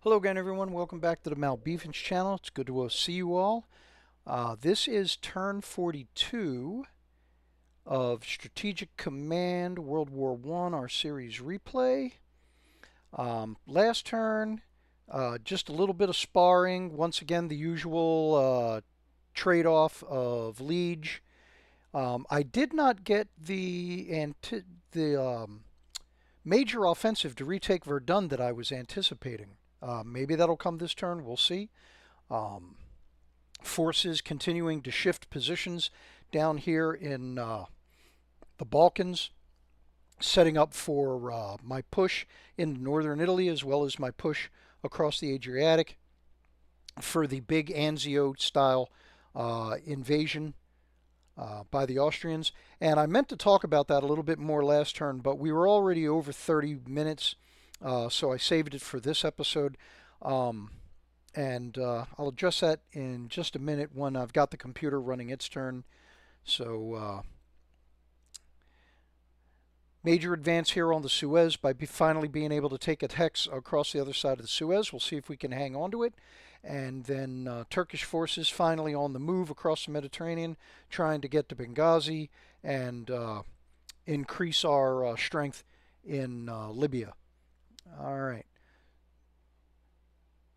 Hello again, everyone. Welcome back to the Malbeefance channel. It's good to see you all. This is turn 42 of Strategic Command World War I, our series replay. Last turn, just a little bit of sparring. Once again, the usual trade-off of Liege. I did not get the major offensive to retake Verdun that I was anticipating. Maybe that'll come this turn. We'll see. Um, Forces continuing to shift positions down here in the Balkans, setting up for my push in northern Italy as well as my push across the Adriatic for the big Anzio style invasion by the Austrians. And I meant to talk about that a little bit more last turn, but we were already over 30 minutes, so I saved it for this episode. And I'll address that in just a minute when I've got the computer running its turn. So major advance here on the Suez by finally being able to take a hex across the other side of the Suez. We'll see if we can hang on to it. And then Turkish forces finally on the move across the Mediterranean, trying to get to Benghazi and increase our strength in Libya. All right.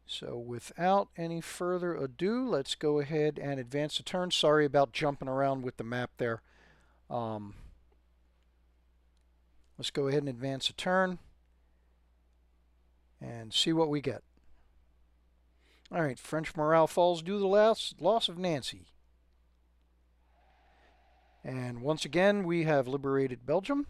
So without any further ado, let's go ahead and advance the turn. Sorry about jumping around with the map there. Let's go ahead and advance the turn and see what we get. All right, French morale falls due to the loss of Nancy. And once again, we have liberated Belgium.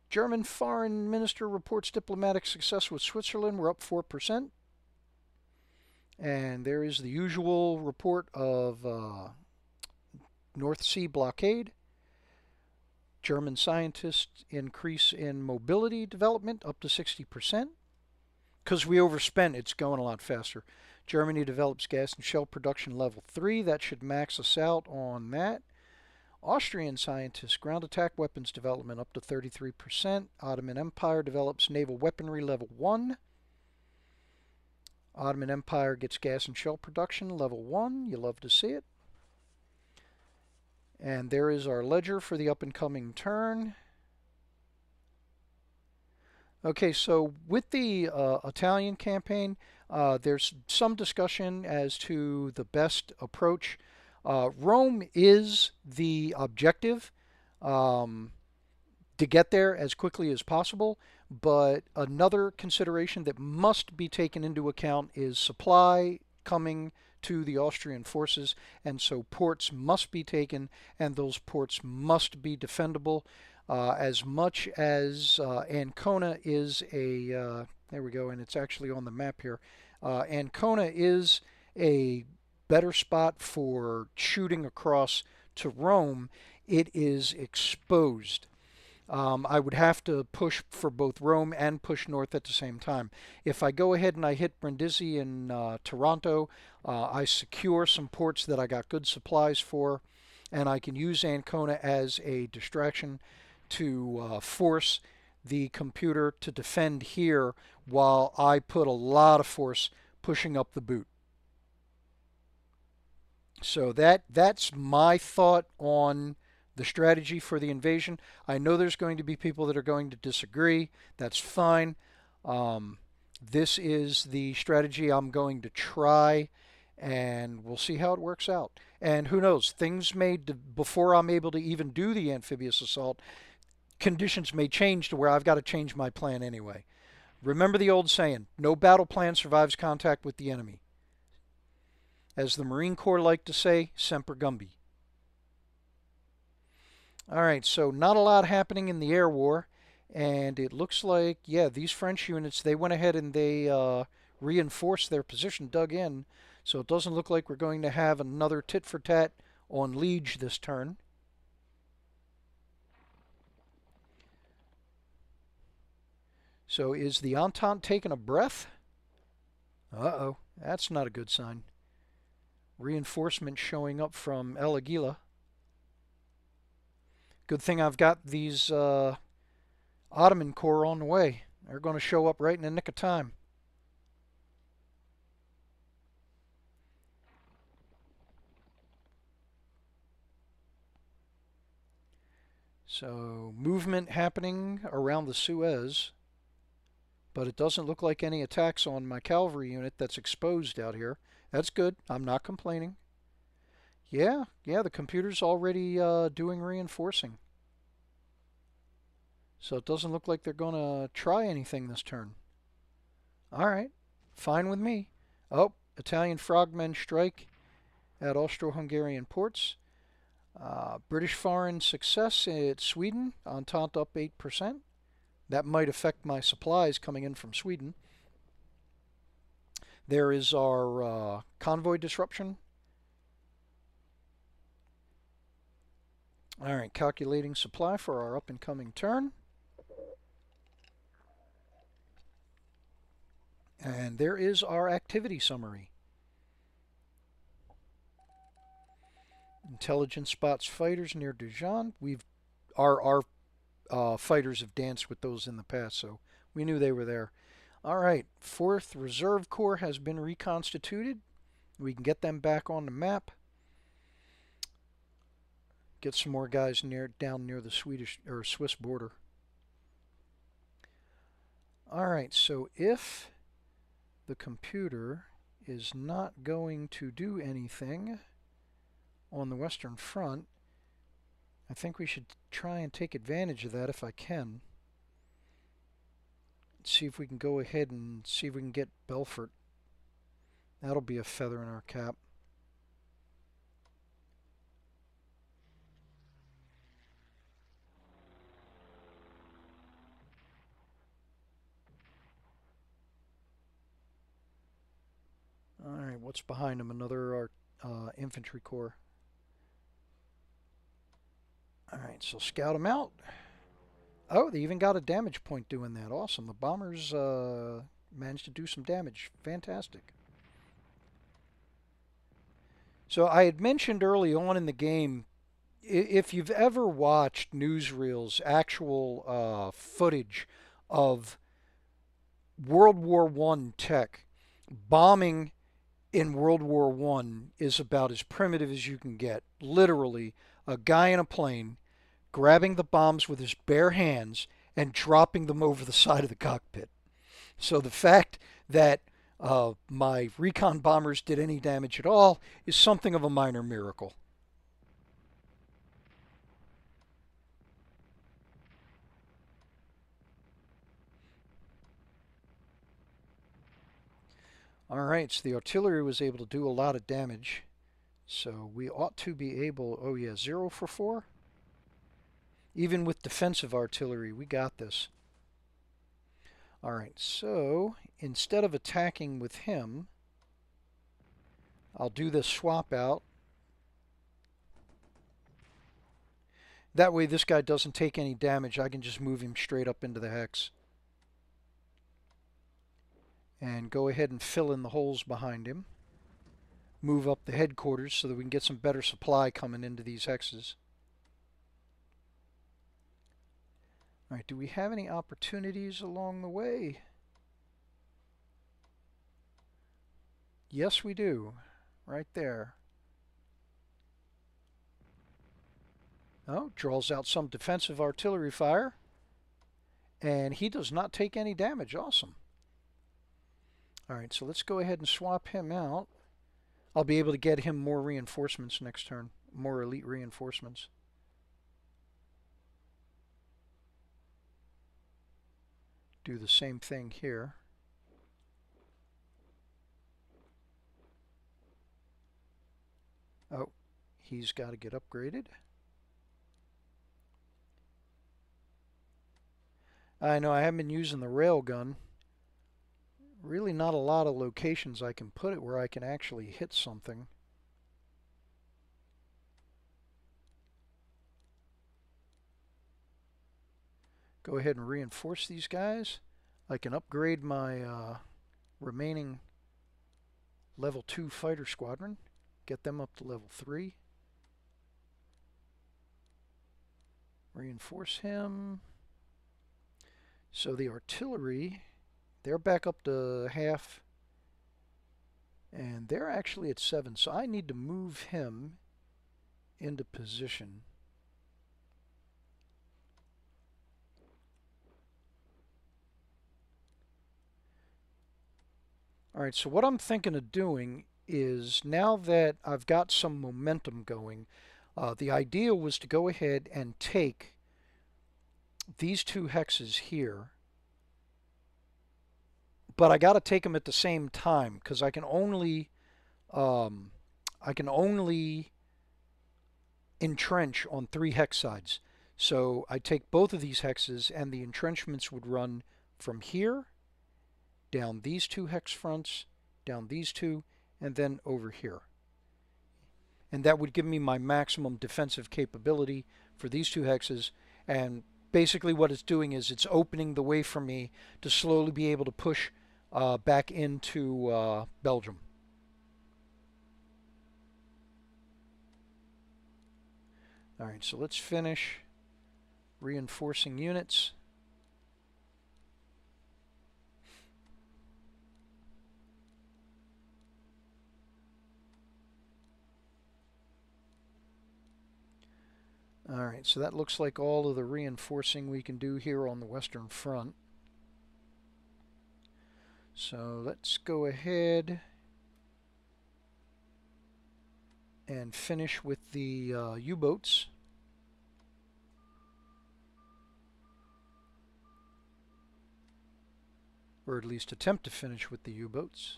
German foreign minister reports diplomatic success with Switzerland. We're up 4%. And there is the usual report of North Sea blockade. German scientists increase in mobility development up to 60%. Because we overspent, it's going a lot faster. Germany develops gas and shell production level 3. That should max us out on that. Austrian scientists, ground attack weapons development up to 33%. Ottoman Empire develops naval weaponry level 1. Ottoman Empire gets gas and shell production level 1. You love to see it. And there is our ledger for the up and coming turn. Okay, so with the Italian campaign, there's some discussion as to the best approach. Rome is the objective to get there as quickly as possible, but another consideration that must be taken into account is supply coming to the Austrian forces, and so ports must be taken, and those ports must be defendable. As much as Ancona is there we go, and it's actually on the map here. Ancona is a better spot for shooting across to Rome. It is exposed. I would have to push for both Rome and push north at the same time. If I go ahead and I hit Brindisi and Taranto, I secure some ports that I got good supplies for, and I can use Ancona as a distraction to force the computer to defend here while I put a lot of force pushing up the boot. So that's my thought on the strategy for the invasion. I know there's going to be people that are going to disagree. That's fine. This is the strategy I'm going to try, and we'll see how it works out. And who knows, things may, before I'm able to even do the amphibious assault, conditions may change to where I've got to change my plan anyway. Remember the old saying, no battle plan survives contact with the enemy. As the Marine Corps like to say, semper gumbi. All right, so not a lot happening in the air war, and it looks like, yeah, these French units, they went ahead and they reinforced their position, dug in, so it doesn't look like we're going to have another tit for tat on Liege this turn. So is the Entente taking a breath? Uh-oh, that's not a good sign. Reinforcement showing up from El Aguila. Good thing I've got these Ottoman Corps on the way. They're going to show up right in the nick of time. So movement happening around the Suez, but it doesn't look like any attacks on my cavalry unit that's exposed out here. That's good. I'm not complaining. Yeah, the computer's already doing reinforcing. So it doesn't look like they're going to try anything this turn. All right, fine with me. Oh, Italian frogmen strike at Austro-Hungarian ports. British foreign success at Sweden, Entente up 8%. That might affect my supplies coming in from Sweden. There is our convoy disruption. All right, calculating supply for our up and coming turn. And there is our activity summary. Intelligence spots fighters near Dijon. Our fighters have danced with those in the past, so we knew they were there. All right, 4th Reserve Corps has been reconstituted. We can get them back on the map. Get some more guys down near the Swedish or Swiss border. All right, so if the computer is not going to do anything on the Western Front, I think we should try and take advantage of that if I can. See if we can go ahead and see if we can get Belfort. That'll be a feather in our cap. All right, what's behind them? Another infantry corps. All right, so scout them out. Oh, they even got a damage point doing that. Awesome. The bombers managed to do some damage. Fantastic. So I had mentioned early on in the game, if you've ever watched newsreels, actual footage of World War One tech, bombing in World War One is about as primitive as you can get. Literally, a guy in a plane grabbing the bombs with his bare hands and dropping them over the side of the cockpit. So the fact that my recon bombers did any damage at all is something of a minor miracle. All right, so the artillery was able to do a lot of damage. So we ought to be able, oh yeah, 0 for 4. Even with defensive artillery, we got this. All right, so instead of attacking with him, I'll do this swap out. That way this guy doesn't take any damage. I can just move him straight up into the hex. And go ahead and fill in the holes behind him. Move up the headquarters so that we can get some better supply coming into these hexes. All right, do we have any opportunities along the way? Yes, we do. Right there. Oh, draws out some defensive artillery fire. And he does not take any damage. Awesome. All right, so let's go ahead and swap him out. I'll be able to get him more reinforcements next turn. More elite reinforcements. Do the same thing here. Oh, he's got to get upgraded. I know I haven't been using the railgun. Really not a lot of locations I can put it where I can actually hit something. Go ahead and reinforce these guys. I can upgrade my remaining level 2 fighter squadron. Get them up to level 3. Reinforce him. So the artillery, they're back up to half, and they're actually at 7. So I need to move him into position. All right, so what I'm thinking of doing is now that I've got some momentum going, the idea was to go ahead and take these 2 hexes here, but I got to take them at the same time because um, I can only entrench on 3 hex sides. So I take both of these hexes, and the entrenchments would run from here down these 2 hex fronts, down these 2, and then over here. And that would give me my maximum defensive capability for these 2 hexes. And basically what it's doing is it's opening the way for me to slowly be able to push back into Belgium. All right, so let's finish reinforcing units. All right, so that looks like all of the reinforcing we can do here on the Western Front. So let's go ahead and finish with the U-boats. Or at least attempt to finish with the U-boats.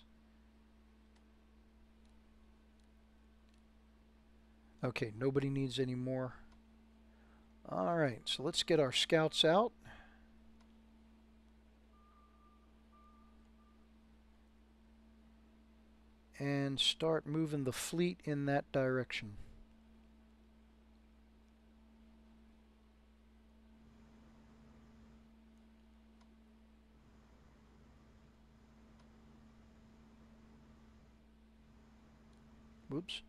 Okay, nobody needs any more. All right, so let's get our scouts out. And start moving the fleet in that direction. Whoops.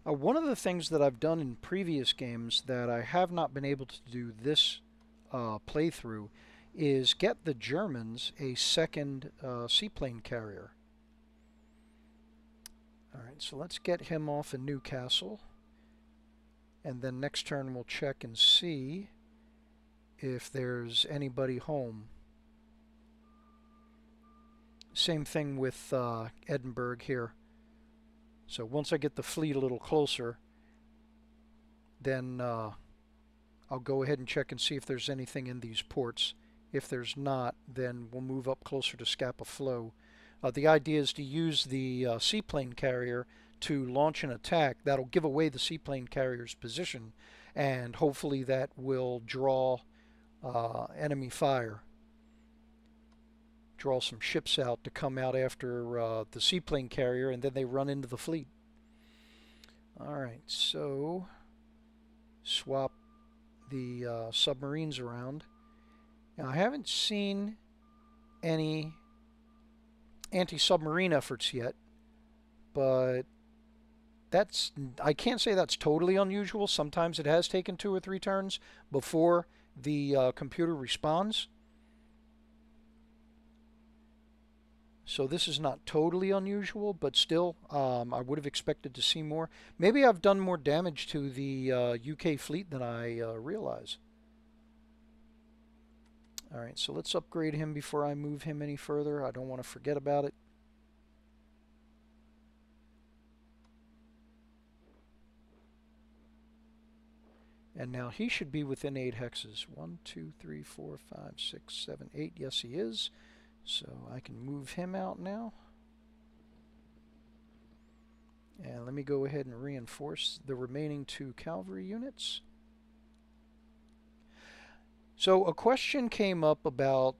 One of the things that I've done in previous games that I have not been able to do this playthrough is get the Germans a second seaplane carrier. Alright, so let's get him off in Newcastle. And then next turn we'll check and see if there's anybody home. Same thing with Edinburgh here. So once I get the fleet a little closer, then I'll go ahead and check and see if there's anything in these ports. If there's not, then we'll move up closer to Scapa Flow. The idea is to use the seaplane carrier to launch an attack. That'll give away the seaplane carrier's position, and hopefully that will draw enemy fire. Draw some ships out to come out after the seaplane carrier, and then they run into the fleet. Alright, so swap the submarines around. Now, I haven't seen any anti-submarine efforts yet, but I can't say that's totally unusual. Sometimes it has taken 2 or 3 turns before the computer responds. So this is not totally unusual, but still, I would have expected to see more. Maybe I've done more damage to the UK fleet than I realize. Alright, so let's upgrade him before I move him any further. I don't want to forget about it. And now he should be within 8 hexes. 1, 2, 3, 4, 5, 6, 7, 8. Yes, he is. So I can move him out now. And let me go ahead and reinforce the remaining 2 cavalry units. So a question came up about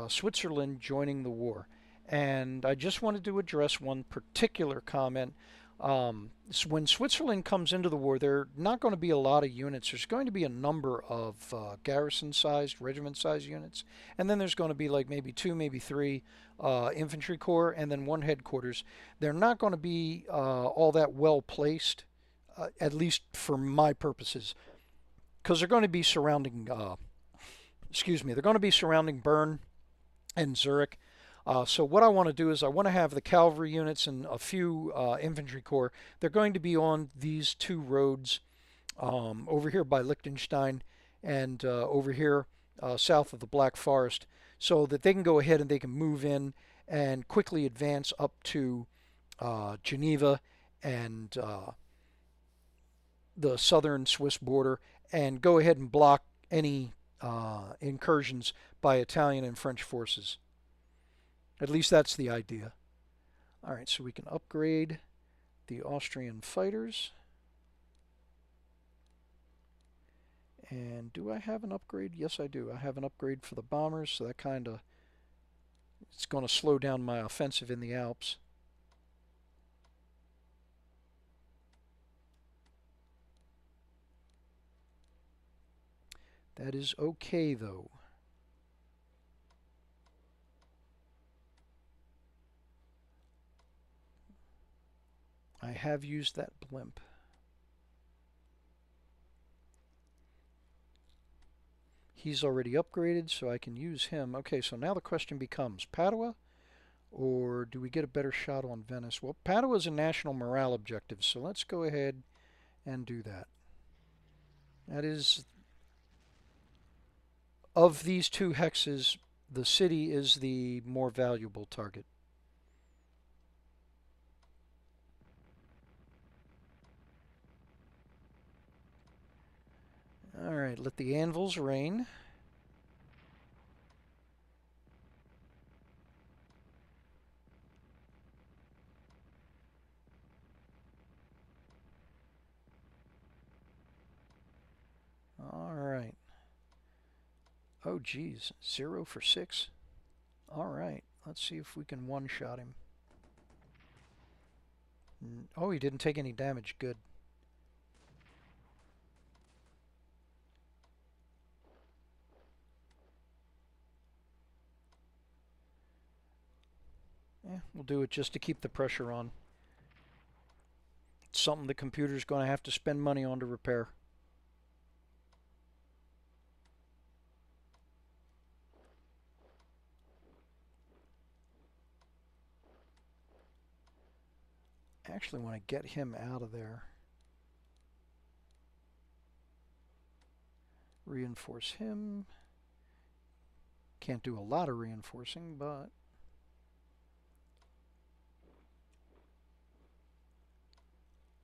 Switzerland joining the war. And I just wanted to address one particular comment. So when Switzerland comes into the war, there are not going to be a lot of units. There's going to be a number of garrison-sized, regiment-sized units, and then there's going to be like maybe two, maybe three infantry corps, and then one headquarters. They're not going to be all that well placed, at least for my purposes, because they're going to be surrounding. Excuse me. They're going to be surrounding Bern and Zurich. So what I want to do is I want to have the cavalry units and a few infantry corps. They're going to be on these two roads over here by Liechtenstein and over here south of the Black Forest, so that they can go ahead and they can move in and quickly advance up to Geneva and the southern Swiss border and go ahead and block any incursions by Italian and French forces. At least that's the idea. All right, so we can upgrade the Austrian fighters. And do I have an upgrade? Yes, I do. I have an upgrade for the bombers, so that kind of it's going to slow down my offensive in the Alps. That is okay, though. I have used that blimp. He's already upgraded, so I can use him. Okay, so now the question becomes Padua, or do we get a better shot on Venice? Well, Padua is a national morale objective, so let's go ahead and do that. That is, of these two hexes, the city is the more valuable target. All right, let the anvils rain. All right. Oh, geez. 0 for 6. All right. Let's see if we can one-shot him. Oh, he didn't take any damage. Good. We'll do it just to keep the pressure on. It's something the computer's going to have to spend money on to repair. Actually want to get him out of there. Reinforce him. Can't do a lot of reinforcing, but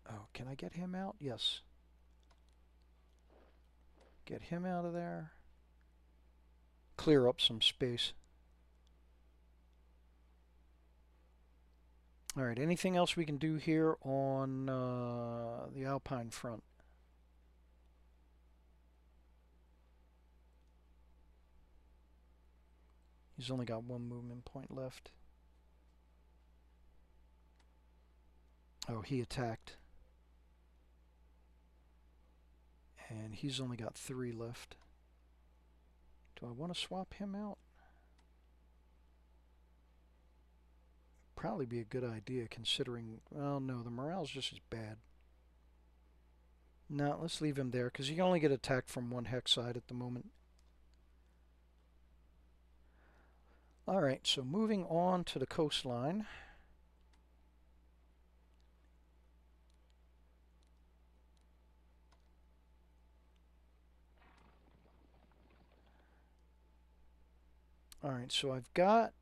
oh, can I get him out? Yes. Get him out of there. Clear up some space. All right, anything else we can do here on the Alpine front? He's only got one movement point left. Oh, he attacked. And he's only got 3 left. Do I want to swap him out? Probably be a good idea considering, well, no, the morale's just as bad. No, let's leave him there because he can only get attacked from one hex side at the moment. All right, so moving on to the coastline. All right, so I've got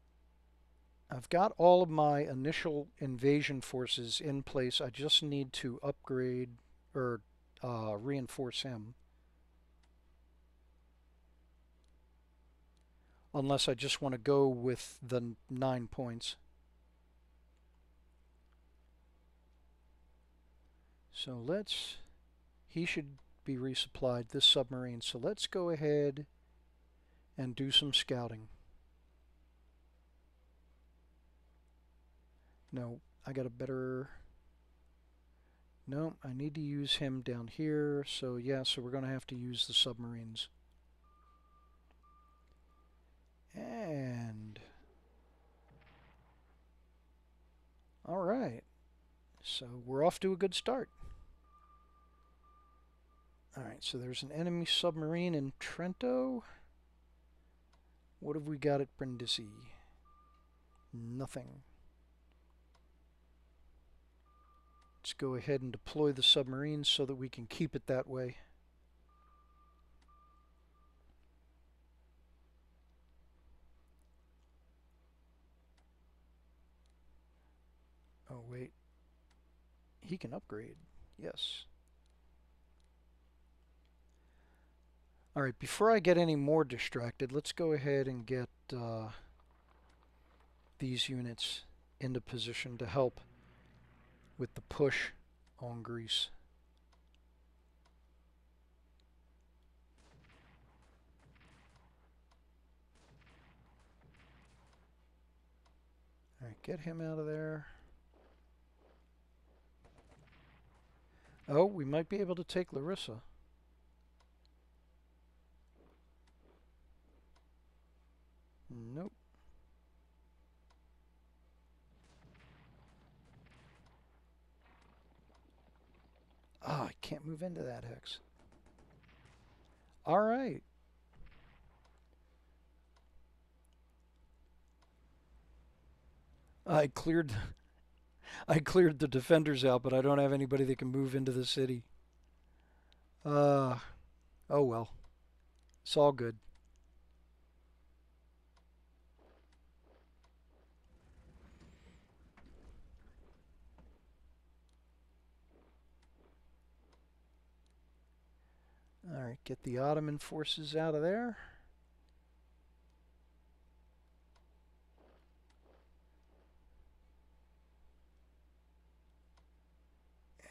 all of my initial invasion forces in place. I just need to upgrade or reinforce him. Unless I just want to go with the 9 points. So he should be resupplied, this submarine. So let's go ahead and do some scouting. No, I got a better No, I need to use him down here. So yeah, so we're going to have to use the submarines. And all right. So we're off to a good start. All right, so there's an enemy submarine in Trento. What have we got at Brindisi? Nothing. Let's go ahead and deploy the submarines so that we can keep it that way. Oh, wait. He can upgrade. Yes. All right, before I get any more distracted, let's go ahead and get these units into position to help with the push on Greece. All right, get him out of there. Oh, we might be able to take Larissa. Nope. Ah, I can't move into that hex. All right. I cleared I cleared the defenders out, but I don't have anybody that can move into the city. Uh, oh well. It's all good. All right, get the Ottoman forces out of there.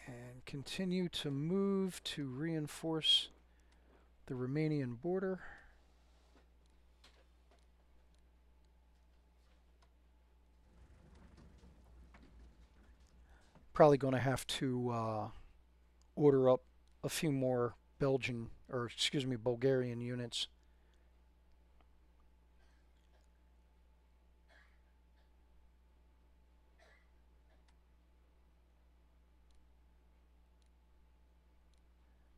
And continue to move to reinforce the Romanian border. Probably going to have to order up a few more Belgian, or excuse me, Bulgarian units.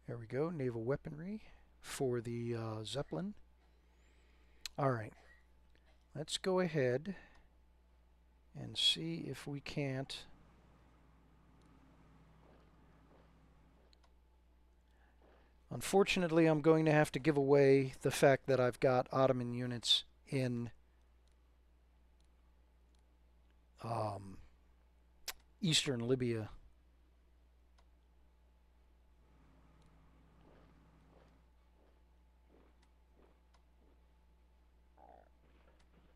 There we go, naval weaponry for the Zeppelin. All right, let's go ahead and see if we can't. Unfortunately, I'm going to have to give away the fact that I've got Ottoman units in um, eastern Libya.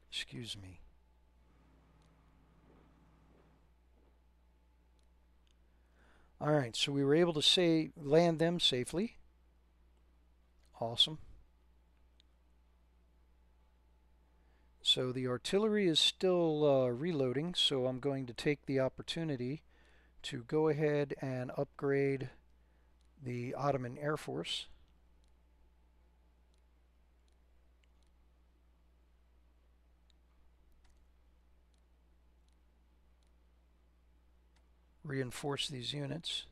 Excuse me. All right, so we were able to land them safely. Awesome. So the artillery is still reloading, so I'm going to take the opportunity to go ahead and upgrade the Ottoman Air Force. Reinforce these units.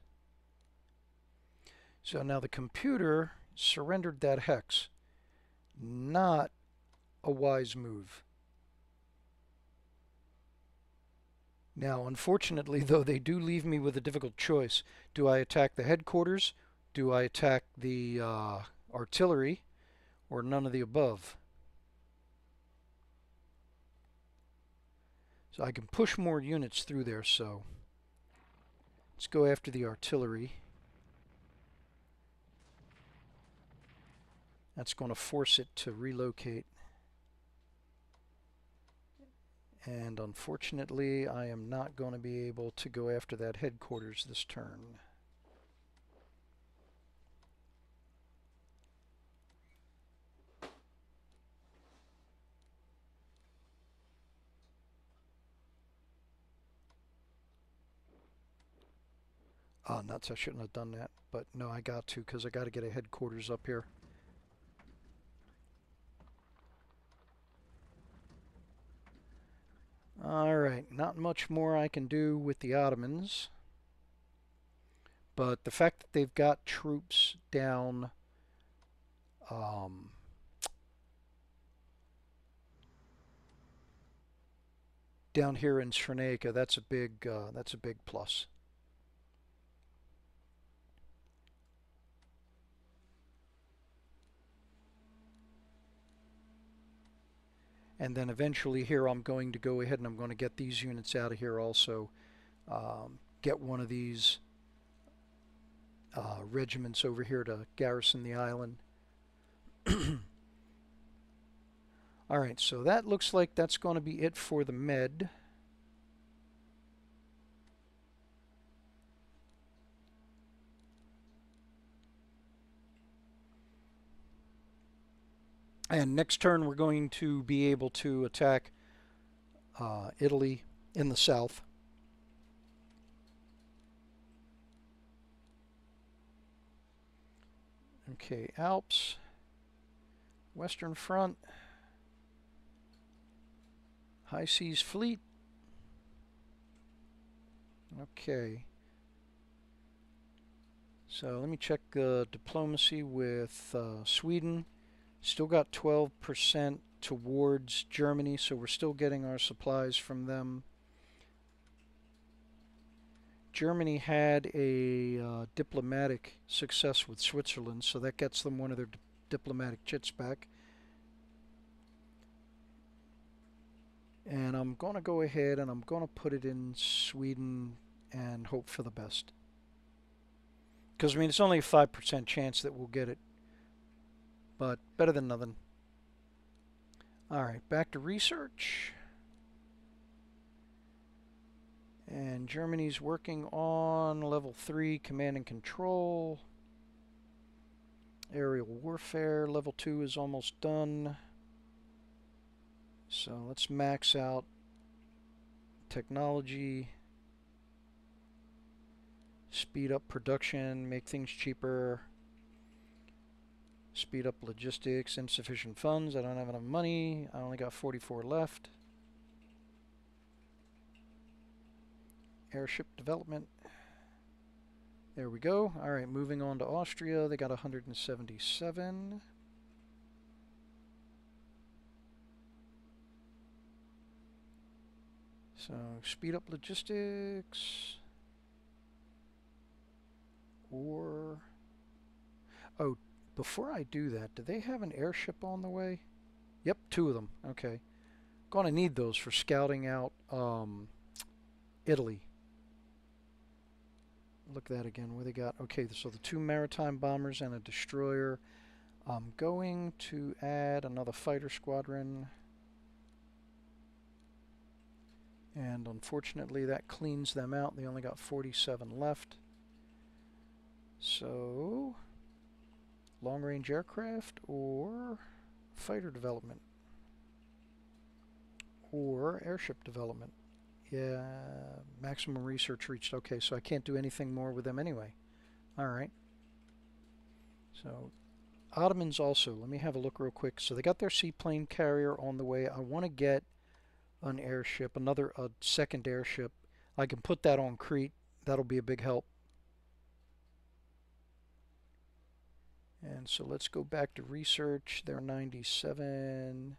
So now the computer surrendered that hex. Not a wise move. Now, unfortunately, though, they do leave me with a difficult choice. Do I attack the headquarters? Do I attack the artillery? Or none of the above? So I can push more units through there, so let's go after the artillery. That's going to force it to relocate. And unfortunately, I am not going to be able to go after that headquarters this turn. Oh, nuts, I shouldn't have done that. But no, I got to because I got to get a headquarters up here. Alright, not much more I can do with the Ottomans. But the fact that they've got troops um, down here in Srinaika, that's a big plus. And then eventually here I'm going to go ahead and I'm going to get these units out of here also. Get one of these regiments over here to garrison the island. Alright, so that looks like that's going to be it for the Med. And next turn we're going to be able to attack Italy in the south. Okay, Alps, Western Front, High Seas Fleet. Okay. So let me check diplomacy with Sweden. Still got 12% towards Germany, so we're still getting our supplies from them. Germany had a diplomatic success with Switzerland, so that gets them one of their diplomatic chits back. And I'm going to go ahead and I'm going to put it in Sweden and hope for the best. Because, I mean, it's only a 5% chance that we'll get it. But better than nothing. Alright, back to research. And Germany's working on level 3 command and control. Aerial warfare, level 2 is almost done. So let's max out technology. Speed up production, make things cheaper. Speed up logistics, insufficient funds. I don't have enough money. I only got 44 left. Airship development. There we go. Alright, moving on to Austria. They got 177. So, speed up logistics. Or... Oh, before I do that, do they have an airship on the way? Yep, 2 of them. Okay. Gonna need those for scouting out Italy. Look at that again. Where they got... Okay, so the 2 maritime bombers and a destroyer. I'm going to add another fighter squadron. And unfortunately that cleans them out. They only got 47 left. So, long-range aircraft or fighter development or airship development. Yeah, maximum research reached. Okay, so I can't do anything more with them anyway. Alright. So, Ottomans also. Let me have a look real quick. So they got their seaplane carrier on the way. I want to get an airship, a second airship. I can put that on Crete. That'll be a big help. And so let's go back to research. They're 97.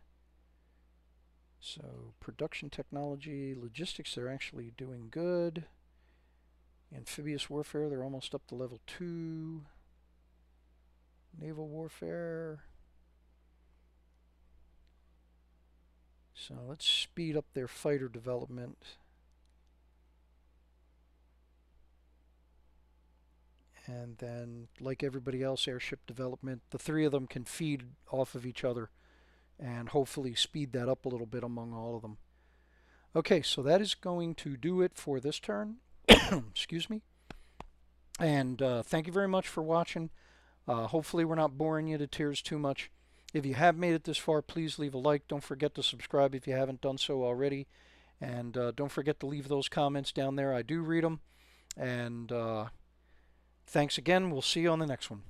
So production technology, logistics, they're actually doing good. Amphibious warfare, they're almost up to level 2. Naval warfare. So let's speed up their fighter development. And then, like everybody else, airship development. The 3 of them can feed off of each other and hopefully speed that up a little bit among all of them. Okay, so that is going to do it for this turn. Excuse me. And thank you very much for watching. Hopefully we're not boring you to tears too much. If you have made it this far, please leave a like. Don't forget to subscribe if you haven't done so already. And don't forget to leave those comments down there. I do read them. And Thanks again. We'll see you on the next one.